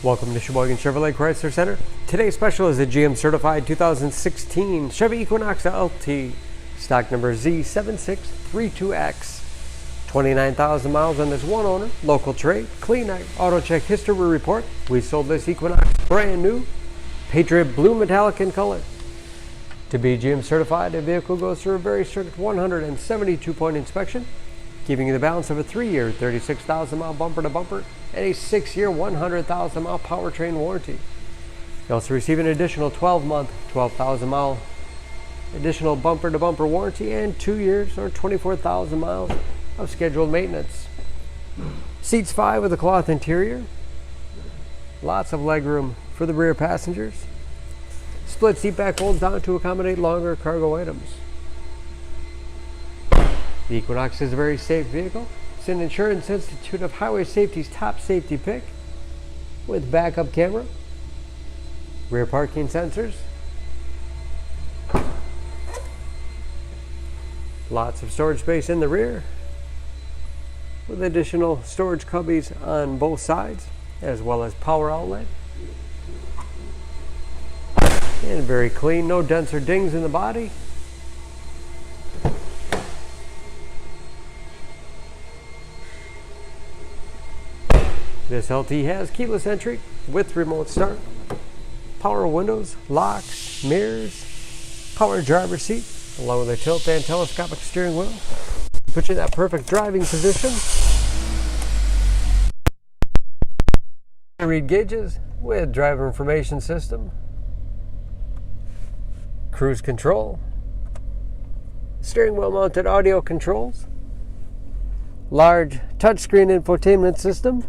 Welcome to Sheboygan Chevrolet Chrysler Center. Today's special is a GM certified 2016 Chevy Equinox LT, stock number Z7632X. 29,000 miles on this one owner, local trade, clean auto check history report. We sold this Equinox brand new, Patriot blue metallic in color. To be GM certified, the vehicle goes through a very strict 172-point inspection, giving you the balance of a 3-year, 36,000-mile bumper-to-bumper and a 6-year, 100,000-mile powertrain warranty. You also receive an additional 12-month, 12,000-mile additional bumper-to-bumper warranty and 2 years or 24,000 miles of scheduled maintenance. Seats 5 with a cloth interior. Lots of legroom for the rear passengers. Split seat back folds down to accommodate longer cargo items. The Equinox is a very safe vehicle. It's an Insurance Institute of Highway Safety's top safety pick with backup camera, rear parking sensors, lots of storage space in the rear with additional storage cubbies on both sides as well as power outlet. And very clean, no dents or dings in the body. This LT has keyless entry with remote start, power windows, locks, mirrors, power driver's seat, along with a tilt and telescopic steering wheel. Put you in that perfect driving position. Read gauges with driver information system, cruise control, steering wheel mounted audio controls, large touchscreen infotainment system,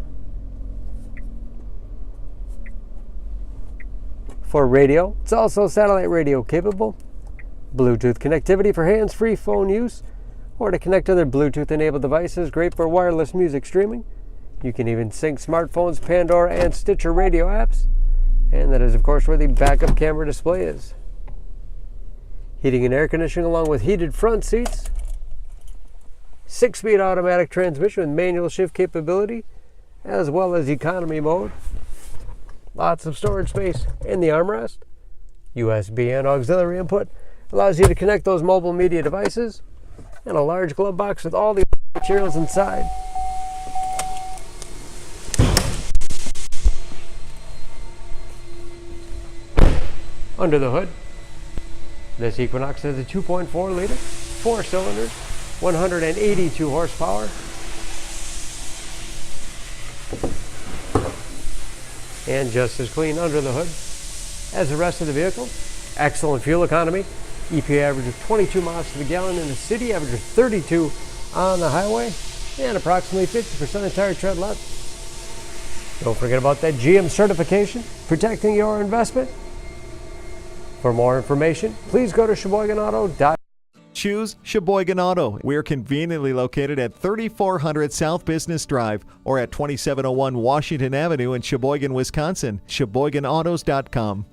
for radio. It's also satellite radio capable. Bluetooth connectivity for hands-free phone use or to connect other Bluetooth enabled devices. Great for wireless music streaming. You can even sync smartphones, Pandora, and Stitcher radio apps. And that is, of course, where the backup camera display is. Heating and air conditioning along with heated front seats. 6-speed automatic transmission with manual shift capability as well as economy mode. Lots of storage space in the armrest. USB and auxiliary input allows you to connect those mobile media devices. And a large glove box with all the materials inside. Under the hood, this Equinox has a 2.4 liter, 4 cylinders, 182 horsepower. And just as clean under the hood as the rest of the vehicle. Excellent fuel economy. EPA average of 22 miles to the gallon in the city, average of 32 on the highway, and approximately 50% of tire tread left. Don't forget about that GM certification, protecting your investment. For more information, please go to SheboyganAuto.com. Choose Sheboygan Auto. We're conveniently located at 3400 South Business Drive or at 2701 Washington Avenue in Sheboygan, Wisconsin. SheboyganAutos.com.